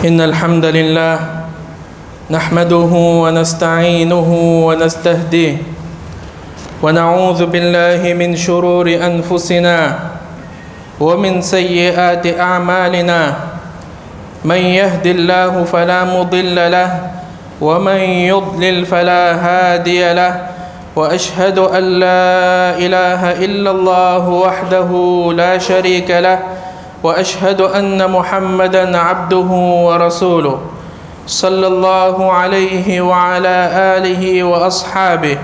إن الحمد لله نحمده ونستعينه ونستهديه ونعوذ بالله من شرور أنفسنا ومن سيئات أعمالنا من يهد الله فلا مضل له ومن يضلل فلا هادي له وأشهد أن لا إله إلا الله وحده لا شريك له وأشهد أن محمدا عبده ورسوله صلى الله عليه وعلى آله وأصحابه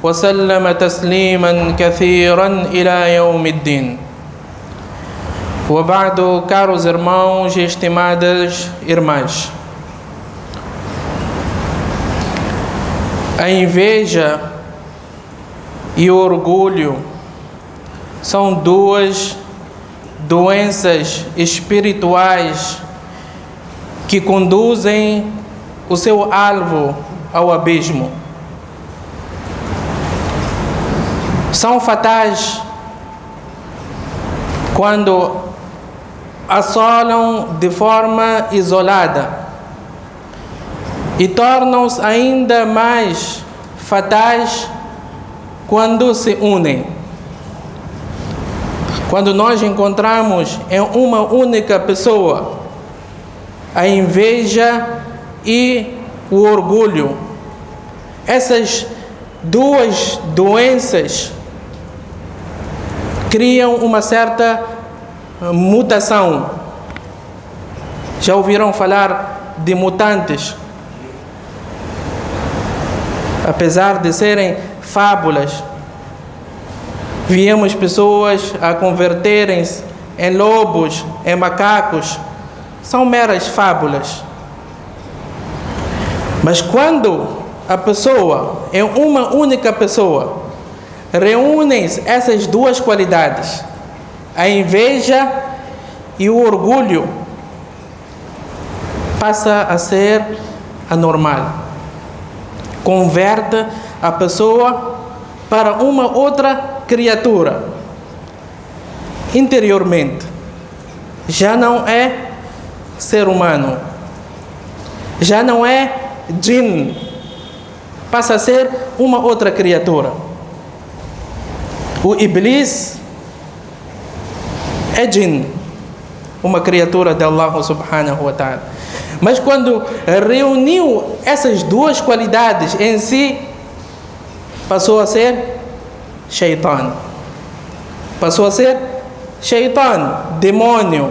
وسلم تسليما كثيرا إلى يوم الدين. وبعد, caros irmãos e estimadas irmãs, a inveja e o orgulho são duas doenças espirituais que conduzem o seu alvo ao abismo. São fatais quando assolam de forma isolada e tornam-se ainda mais fatais quando se unem. Quando nós encontramos em uma única pessoa a inveja e o orgulho, essas duas doenças criam uma certa mutação. Já ouviram falar de mutantes? Apesar de serem fábulas, víamos pessoas a converterem-se em lobos, em macacos. São meras fábulas. Mas quando a pessoa, em uma única pessoa, reúnem-se essas duas qualidades, a inveja e o orgulho, passa a ser anormal. Converte a pessoa para uma outra criatura. Interiormente, já não é ser humano, já não é jinn, passa a ser uma outra criatura. O Iblis é jinn, uma criatura de Allah subhanahu wa ta'ala. Mas quando reuniu essas duas qualidades em si, passou a ser Shaitan. Passou a ser Shaitan, demônio.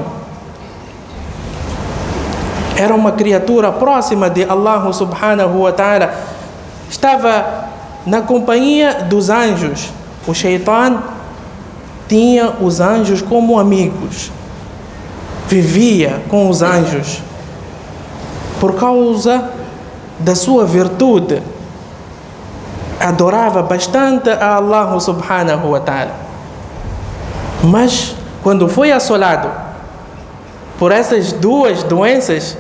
Era uma criatura próxima de Allah subhanahu wa ta'ala. Estava na companhia dos anjos. O Shaitan tinha os anjos como amigos. Vivia com os anjos. Por causa da sua virtude, adorava bastante a Allah subhanahu wa ta'ala. Mas quando foi assolado por essas duas doenças,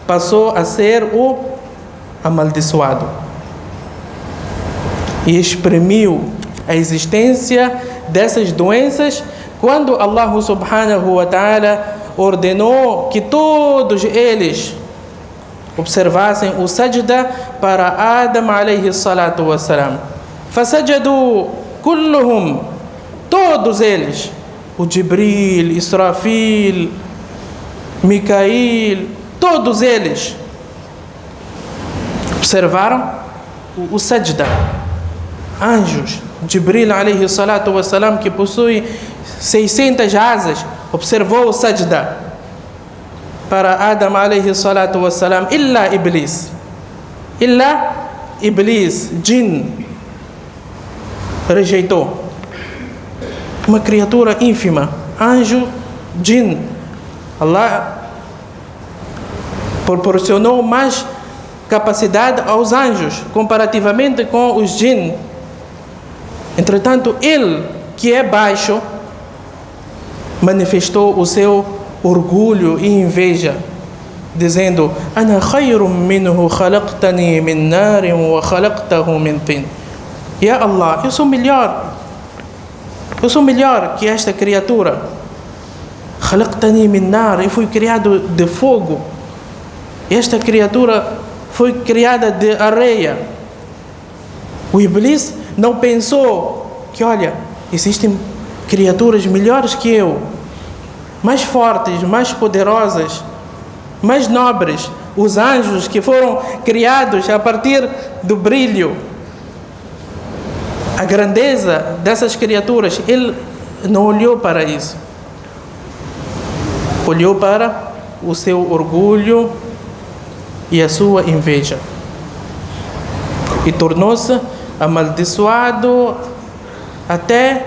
passou a ser o amaldiçoado e exprimiu a existência dessas doenças quando Allah subhanahu wa ta'ala ordenou que todos eles observassem o sajda para Adam alayhi salatu wassalam. Fasajadu kulluhum, todos eles, o Jibril, Israfil, Micail, todos eles observaram o sajda. Anjos, Jibril alayhi salatu wassalam, que possui 600 asas, observou o sajda para Adam alayhi salatu wassalam, illa Iblis, jinn, rejeitou. Uma criatura ínfima, anjo, jinn. Allah proporcionou mais capacidade aos anjos comparativamente com os jinn. Entretanto, ele, que é baixo, manifestou o seu orgulho e inveja, dizendo: Ana khayrum minhu khalaqtani min narin wa khalaqtahu min tin. Ya Allah, eu sou melhor que esta criatura. Khalaqtani min nar, eu fui criado de fogo, Esta criatura foi criada de areia. O Iblis não pensou que, olha, existem criaturas melhores que eu, mais fortes, mais poderosas, mais nobres. Os anjos que foram criados a partir do brilho, a grandeza dessas criaturas. Ele não olhou para isso. Olhou para o seu orgulho e a sua inveja. E tornou-se amaldiçoado até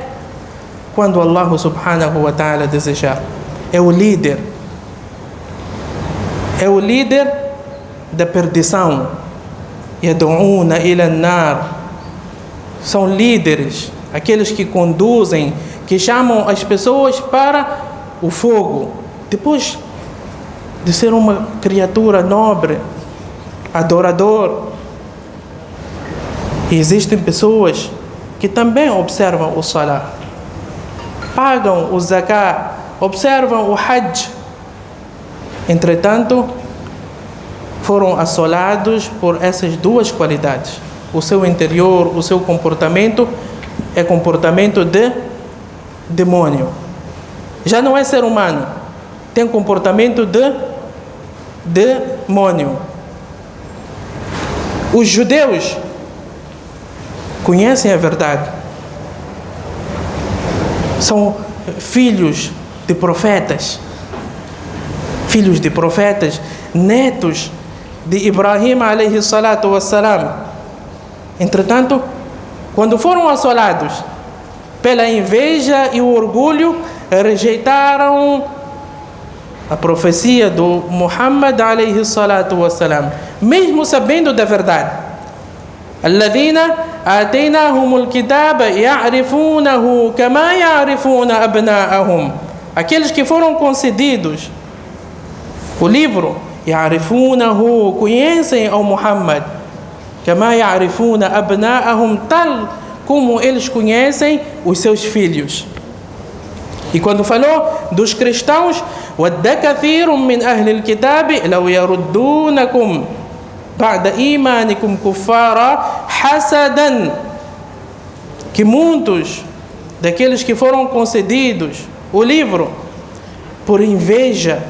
quando Allah subhanahu wa ta'ala desejar. É o líder. É o líder da perdição. Yad'una ila an-nar. São líderes, aqueles que conduzem, que chamam as pessoas para o fogo. Depois de ser uma criatura nobre, adorador. E existem pessoas que também observam o salah, pagam o zakah, observam o hajj. Entretanto, foram assolados por essas duas qualidades. O seu interior, o seu comportamento é comportamento de demônio. Já não é ser humano, tem comportamento de demônio. Os judeus conhecem a verdade. São filhos de profetas. Filhos de profetas, netos de Ibrahim alayhi salatu wassalam. Entretanto, quando foram assolados pela inveja e o orgulho, rejeitaram a profecia do Muhammad alayhi salatu wassalam, mesmo sabendo da verdade. Alladhina atainahumul kitaba ya'rifunahu kama ya'rifuna abna'ahum. Aqueles que foram concedidos o livro, ya'rifunahu, conhecem ao Muhammad, kama ya'rifuna abna'ahum, tal como eles conhecem os seus filhos. E quando falou dos cristãos, wadda kathirun min ahli al-kitabi law yaruddunakum ba'da imanikum kuffara hasadan, que muitos daqueles que foram concedidos o livro, por inveja,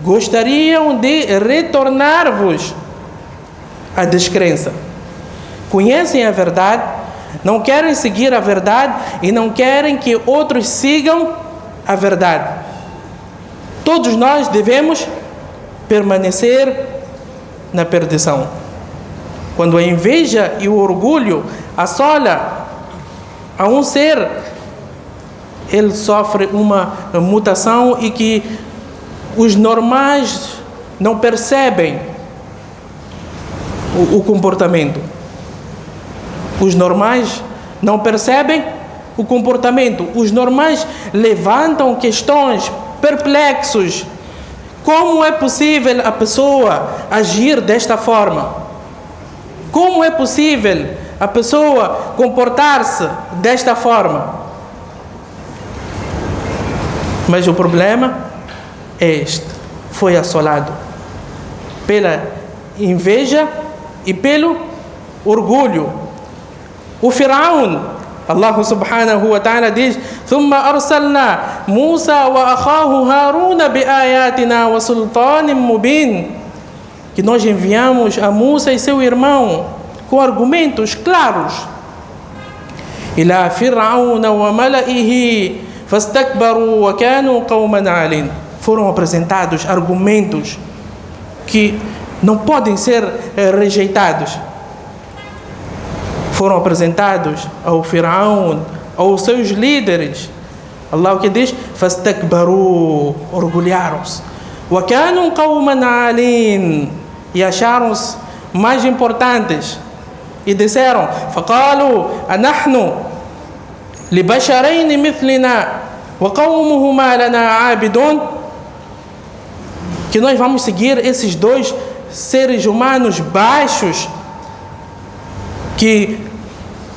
gostariam de retornar-vos à descrença. Conhecem a verdade, não querem seguir a verdade e não querem que outros sigam a verdade. Todos nós devemos permanecer na perdição. Quando a inveja e o orgulho assola a um ser, ele sofre uma mutação e que os normais não percebem o comportamento. Os normais não percebem o comportamento. Os normais levantam questões, perplexos. Como é possível a pessoa agir desta forma? Como é possível a pessoa comportar-se desta forma? Mas o problema é este: foi assolado pela inveja e pelo orgulho. O Firaun, Allah subhanahu wa ta'ala diz: ثم أرسلنا موسى وأخاه هارون بآياتنا وسلطان مبين, que nós enviamos a Musa e seu irmão com argumentos claros. إلى فرعون وملئه فاستكبروا وكانوا قوما عالين. Foram apresentados argumentos que não podem ser rejeitados. Foram apresentados ao Firaun, aos seus líderes. Allah o que diz? Fastakbaru, orgulharam-se. Wa kanu qawman alin, e acharam-se mais importantes. E disseram: faqalu anahnu libasharain mithlina wa qawmuhuma lana abidun, que nós vamos seguir esses dois seres humanos baixos, que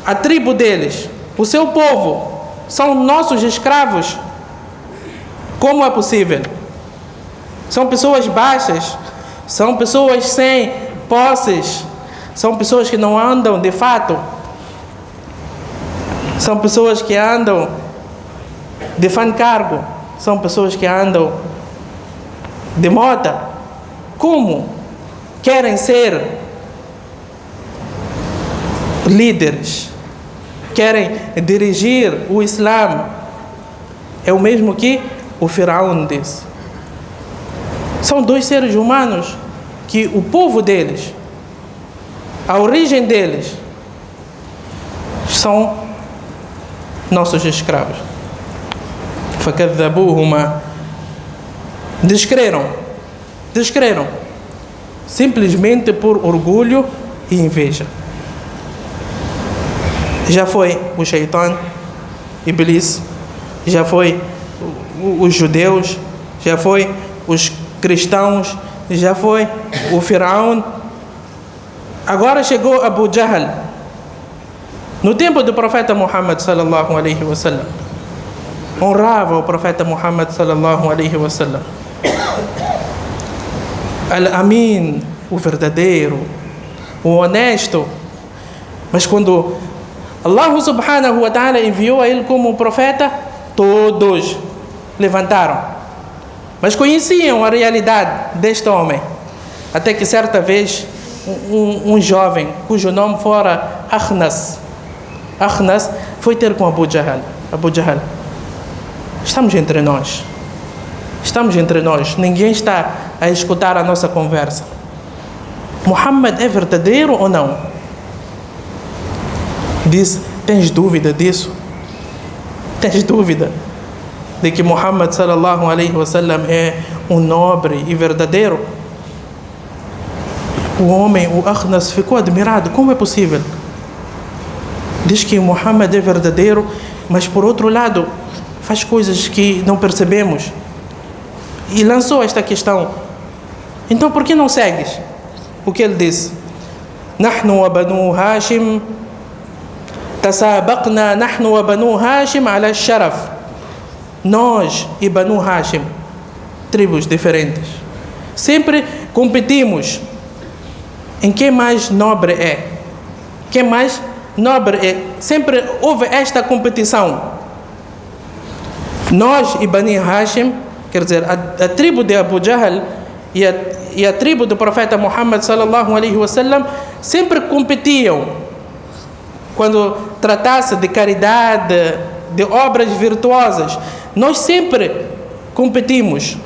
a tribo deles, o seu povo, são nossos escravos. Como é possível? São pessoas baixas, São pessoas sem posses. São pessoas que não andam de fato. São pessoas que andam de fancargo. São pessoas que andam de moda. Como querem ser líderes? Querem dirigir o Islã? É o mesmo que o Firaun disse. São dois seres humanos que o povo deles, a origem deles, são nossos escravos. فَكَذَّبُوهُمَا Descreram simplesmente por orgulho e inveja. Já foi o Shaitan, Iblis, já foi os judeus, já foi os cristãos, já foi o Firaun. Agora chegou Abu Jahl. No tempo do profeta Muhammad sallallahu alaihi wasallam, honrava o profeta Muhammad sallallahu alaihi wasallam. Al-Amin, o verdadeiro, o honesto. Mas quando Allah subhanahu wa ta'ala enviou a ele como profeta, todos levantaram. Mas conheciam a realidade deste homem. Até que certa vez um jovem, cujo nome fora Akhnas, foi ter com Abu Jahl. Abu Jahl, estamos entre nós, ninguém está a escutar a nossa conversa. Muhammad é verdadeiro ou não? Diz: tens dúvida disso? Tens dúvida de que Muhammad sallallahu alaihi wasallam é um nobre e verdadeiro? O homem, o Akhnas, ficou admirado. Como é possível? Diz que Muhammad é verdadeiro, mas por outro lado faz coisas que não percebemos. E lançou esta questão: então por que não segues? O que ele disse? Nahnu wa banu Hashim tasabaqna nahnu wa banu Hashim ala sharaf. Nós e Banu Hashim, tribos diferentes, sempre competimos em quem mais nobre é. Quem mais nobre é. Sempre houve esta competição. Nós e Bani Hashim, quer dizer, a tribo de Abu Jahl e a tribo do profeta Muhammad sallallahu alaihi wasallam sempre competiam quando tratasse de caridade, de obras virtuosas. Nós sempre competimos.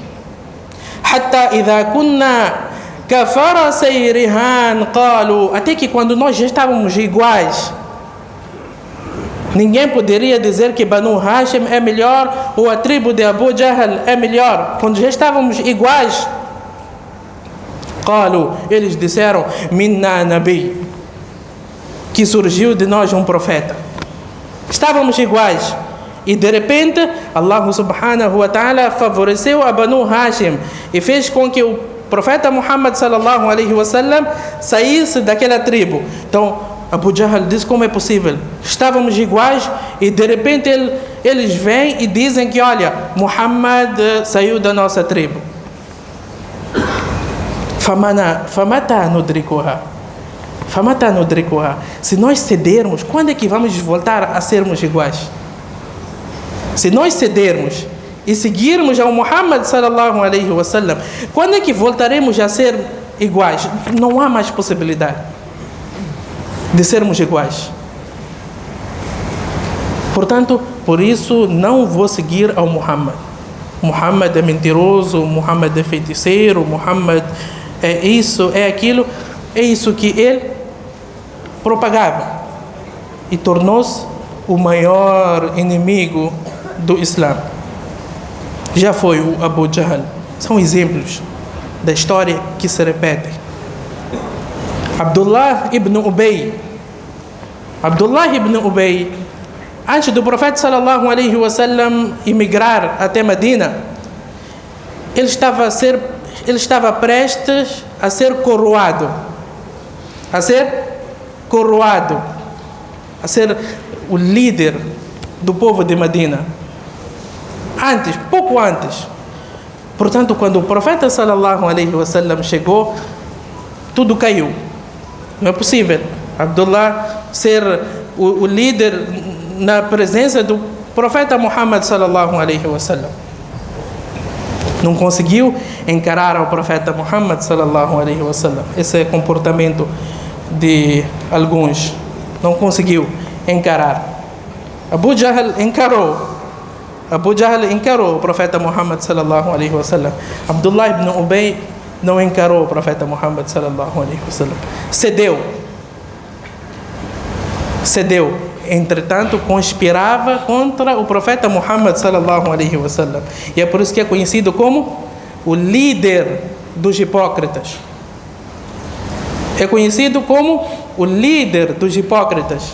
Hatta idha kunna kafarasay rihan qalu, até que quando nós já estávamos iguais, ninguém poderia dizer que Banu Hashim é melhor ou a tribo de Abu Jahl é melhor. Quando já estávamos iguais, qalu, eles disseram: minna nabi, que surgiu de nós um profeta. Estávamos iguais. E de repente, Allah subhanahu wa ta'ala favoreceu a Banu Hashim e fez com que o profeta Muhammad sallallahu alaihi wasallam saísse daquela tribo. Então, Abu Jahl diz: como é possível? Estávamos iguais e de repente eles vêm e dizem que, olha, Muhammad saiu da nossa tribo. Famata nudrikuha. Se nós cedermos, quando é que vamos voltar a sermos iguais? Se nós cedermos e seguirmos ao Muhammad sallallahu alaihi wasallam, quando é que voltaremos a ser iguais? Não há mais possibilidade de sermos iguais. Portanto, por isso não vou seguir ao Muhammad. Muhammad é mentiroso, Muhammad é feiticeiro, Muhammad é isso, é aquilo. É isso que ele propagava e tornou-se o maior inimigo do Islã. Já foi o Abu Jahl. São exemplos da história que se repetem. Abdullah ibn Ubay, antes do profeta sallallahu alaihi wasallam emigrar até Medina, ele estava prestes a ser coroado, a ser o líder do povo de Medina. Pouco antes, Portanto, quando o profeta sallallahu alaihi wasallam chegou, tudo caiu. Não é possível Abdullah ser o líder na presença do profeta Muhammad sallallahu alaihi wasallam. Não conseguiu encarar o profeta Muhammad sallallahu alaihi wasallam. Esse é o comportamento de alguns. Não conseguiu encarar. Abu Jahl encarou o profeta Muhammad sallallahu alaihi wasallam. Abdullah ibn Ubay não encarou o profeta Muhammad sallallahu alaihi wasallam. Cedeu. Entretanto, conspirava contra o profeta Muhammad sallallahu alaihi wasallam. E é por isso que é conhecido como o líder dos hipócritas. É conhecido como o líder dos hipócritas.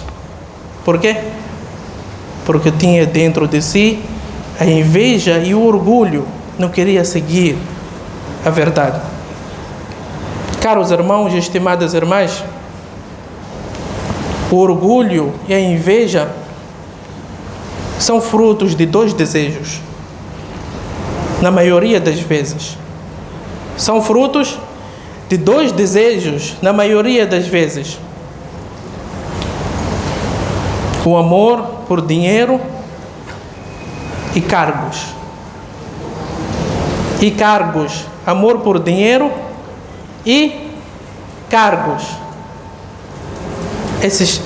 Por quê? Porque tinha dentro de si a inveja e o orgulho. Não queria seguir a verdade. Caros irmãos e estimadas irmãs, o orgulho e a inveja são frutos de dois desejos. Na maioria das vezes. São frutos de dois desejos, na maioria das vezes. O amor por dinheiro e cargos. Amor por dinheiro e cargos. Esses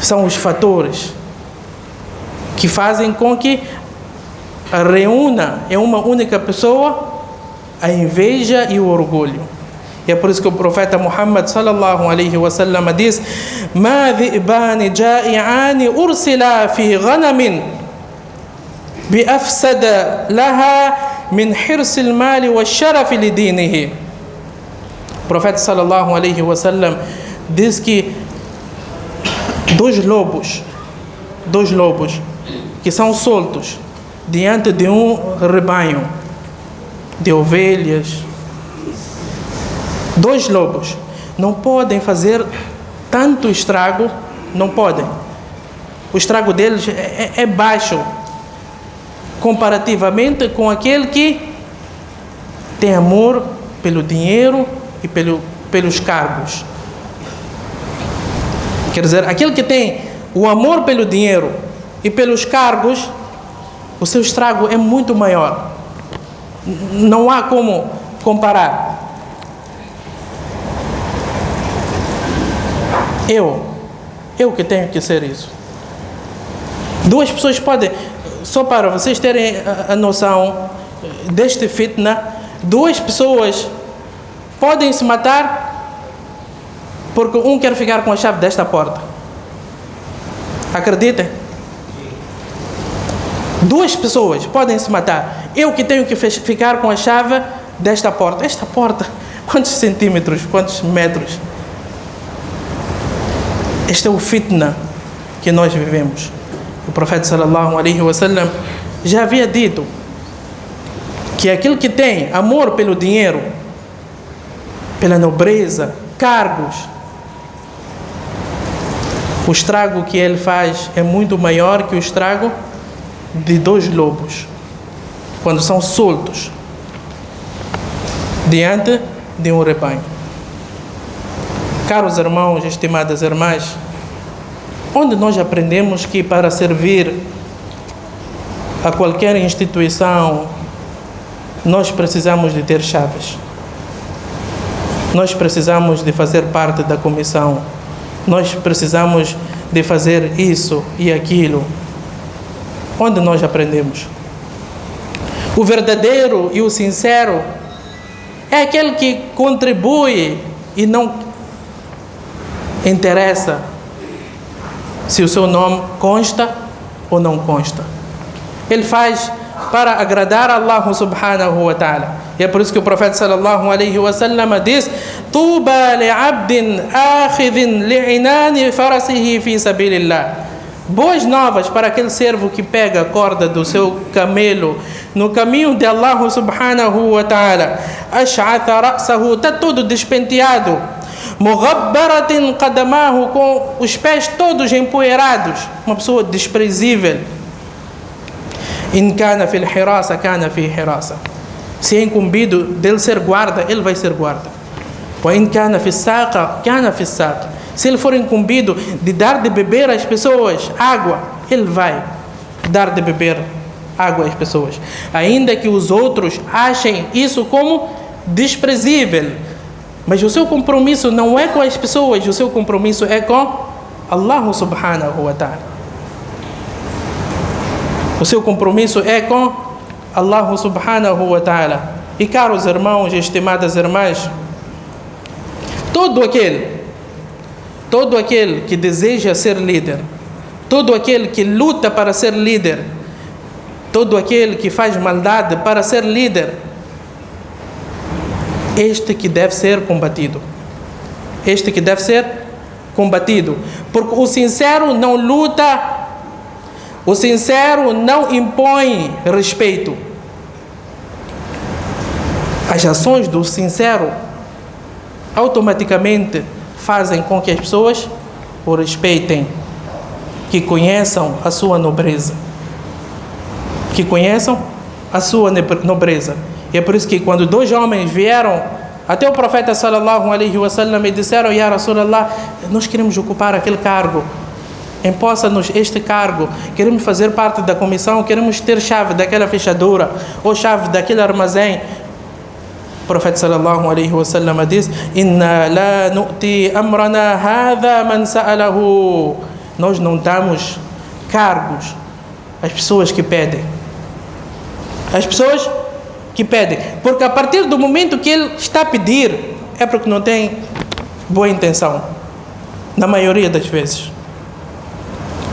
são os fatores que fazem com que reúna em uma única pessoa a inveja e o orgulho. E é por isso que o profeta Muhammad sallallahu alaihi wasallam diz: "Ma dhi'bani ja'i'ani ursila fi ghanamin bi afsada laha min hirs al-mal wa sharaf li dinihi." O profeta sallallahu alaihi wasallam diz que dois lobos que são soltos diante de um rebanho de ovelhas, dois lobos não podem fazer tanto estrago, não podem. O estrago deles é baixo comparativamente com aquele que tem amor pelo dinheiro e pelos cargos. Quer dizer, aquele que tem o amor pelo dinheiro e pelos cargos, o seu estrago é muito maior. Não há como comparar. Eu que tenho que ser isso. Duas pessoas podem, só para vocês terem a noção deste fitna, duas pessoas podem se matar porque um quer ficar com a chave desta porta. Acreditem? Duas pessoas podem se matar. Eu que tenho que ficar com a chave desta porta. Esta porta, quantos centímetros, quantos metros? Este é o fitna que nós vivemos. O profeta sallallahu alaihi wasallam já havia dito que aquele que tem amor pelo dinheiro, pela nobreza, cargos, o estrago que ele faz é muito maior que o estrago de dois lobos quando são soltos diante de um rebanho. Caros irmãos, estimadas irmãs, onde nós aprendemos que para servir a qualquer instituição nós precisamos de ter chaves, nós precisamos de fazer parte da comissão, nós precisamos de fazer isso e aquilo. Onde nós aprendemos? O verdadeiro e o sincero é aquele que contribui e não interessa se o seu nome consta ou não consta. Ele faz para agradar a Allah subhanahu wa ta'ala. E é por isso que o profeta sallallahu alaihi wasallam diz: "Tuba li'abdin akhidhin li'inani farasihi fi sabilillah." Boas novas para aquele servo que pega a corda do seu camelo no caminho de Allah subhanahu wa ta'ala. Ash'atha ra'sahu, está todo despenteado. Mughabbaratin qadamahu, com os pés todos empoeirados. Uma pessoa desprezível. In kana fil hirasa, kana fi hirasa. Se é incumbido dele ser guarda, ele vai ser guarda. Se ele for incumbido de dar de beber às pessoas água, ele vai dar de beber água às pessoas. Ainda que os outros achem isso como desprezível. Mas o seu compromisso não é com as pessoas, o seu compromisso é com Allah subhanahu wa ta'ala. O seu compromisso é com Allah subhanahu wa ta'ala. E caros irmãos e estimadas irmãs, todo aquele que deseja ser líder, todo aquele que luta para ser líder, todo aquele que faz maldade para ser líder, este que deve ser combatido. Este que deve ser combatido. Porque o sincero não luta, o sincero não impõe respeito. As ações do sincero automaticamente fazem com que as pessoas o respeitem, que conheçam a sua nobreza. Que conheçam a sua nobreza. E é por isso que quando dois homens vieram até o profeta sallallahu alaihi wasallam e disseram: Ya Rasulallah, nós queremos ocupar aquele cargo, empossa-nos este cargo, queremos fazer parte da comissão, queremos ter chave daquela fechadura ou chave daquele armazém. O profeta sallallahu alaihi wasallam diz: Inna la nu'ti amrana hadha man sa'alahu. Nós não damos cargos às pessoas que pedem. As pessoas que pedem, porque a partir do momento que ele está a pedir, é porque não tem boa intenção. Na maioria das vezes.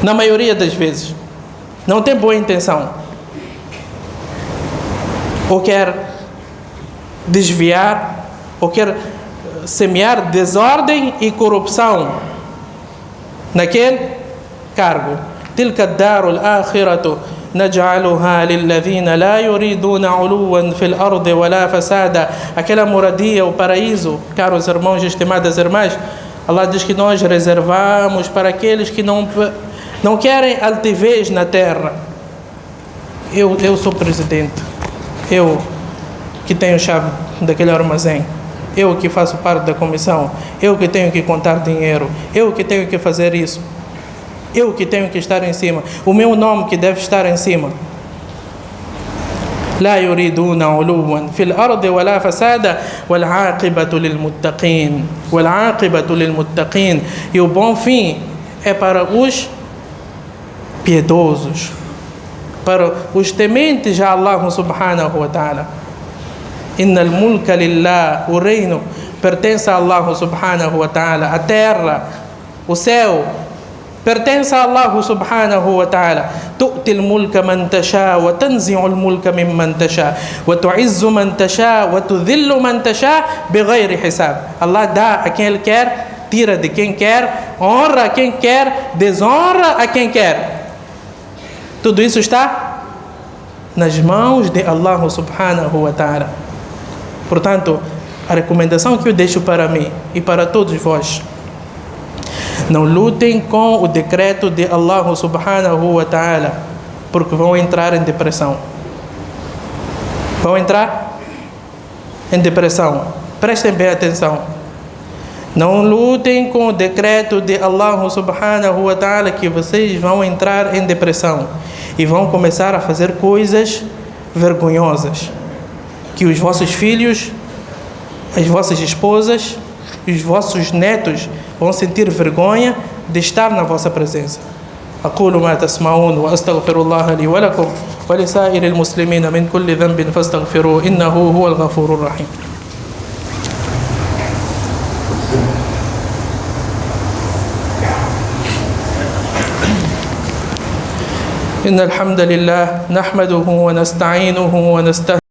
Na maioria das vezes. Não tem boa intenção. Ou quer desviar, ou quer semear desordem e corrupção naquele cargo. Tilka ad-darul akhiratu نجعلها للذين لا يريدون علوا في الأرض ولا فسادا. Aquela moradia, o paraíso, caros irmãos e estimadas irmãs, Allah diz que nós reservamos para aqueles que não querem altivez na terra. Eu sou presidente, eu que tenho chave daquele armazém, eu que faço parte da comissão, eu que tenho que contar dinheiro, eu que tenho que fazer isso, eu que tenho que estar em cima, o meu nome que deve estar em cima. لا يريدون علوا في الأرض ولا فسادا والعاقبة للمتقين. والعاقبة للمتقين. E o bom fim é para os piedosos, para os tementes a Allah subhanahu wa ta'ala. Inna al-mulka lillah. O reino pertence a Allah subhanahu wa ta'ala. A terra, o céu, pertence a Allah subhanahu wa ta'ala. تؤتي الملك من تشاء وتنزع الملك ممن تشاء وتعز من تشاء وتذل من تشاء بغير حساب. Allah dá a quem Ele quer, tira de quem quer, honra a quem quer, desonra a quem quer. Tudo isso está nas mãos de Allah subhanahu wa ta'ala. Portanto, a recomendação que eu deixo para mim e para todos vós: não lutem com o decreto de Allah subhanahu wa ta'ala, porque vão entrar em depressão. Vão entrar em depressão. Prestem bem atenção. Não lutem com o decreto de Allah subhanahu wa ta'ala, que vocês vão entrar em depressão e vão começar a fazer coisas vergonhosas, que os vossos filhos, as vossas esposas e os vossos netos vão sentir vergonha de estar na vossa presença. أقول ما تسمعون وأستغفر الله لي ولكم ولسائر المسلمين من كل ذنب فاستغفروه إنه هو الغفور الرحيم. إن الحمد لله نحمده ونستعينه ونستهديه